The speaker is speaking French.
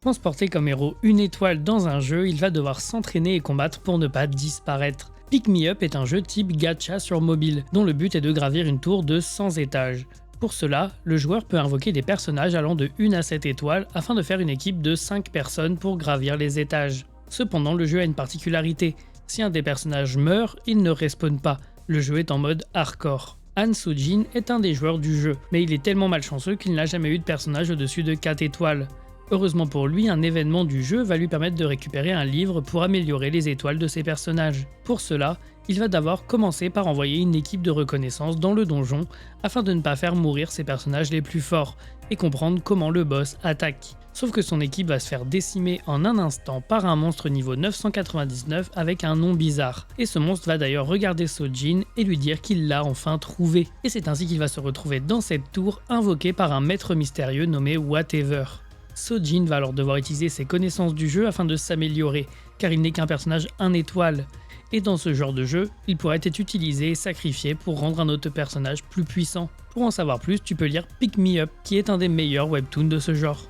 Transporté comme héros une étoile dans un jeu, il va devoir s'entraîner et combattre pour ne pas disparaître. Pick Me Up est un jeu type gacha sur mobile, dont le but est de gravir une tour de 100 étages. Pour cela, le joueur peut invoquer des personnages allant de 1 à 7 étoiles afin de faire une équipe de 5 personnes pour gravir les étages. Cependant, le jeu a une particularité. Si un des personnages meurt, il ne respawn pas. Le jeu est en mode hardcore. Han Soo-jin est un des joueurs du jeu, mais il est tellement malchanceux qu'il n'a jamais eu de personnage au-dessus de 4 étoiles. Heureusement pour lui, un événement du jeu va lui permettre de récupérer un livre pour améliorer les étoiles de ses personnages. Pour cela, il va d'abord commencer par envoyer une équipe de reconnaissance dans le donjon afin de ne pas faire mourir ses personnages les plus forts et comprendre comment le boss attaque. Sauf que son équipe va se faire décimer en un instant par un monstre niveau 999 avec un nom bizarre. Et ce monstre va d'ailleurs regarder Soo-jin et lui dire qu'il l'a enfin trouvé. Et c'est ainsi qu'il va se retrouver dans cette tour invoquée par un maître mystérieux nommé Whatever. Soo-jin va alors devoir utiliser ses connaissances du jeu afin de s'améliorer, car il n'est qu'un personnage 1 étoile. Et dans ce genre de jeu, il pourrait être utilisé et sacrifié pour rendre un autre personnage plus puissant. Pour en savoir plus, tu peux lire Pick Me Up, qui est un des meilleurs webtoons de ce genre.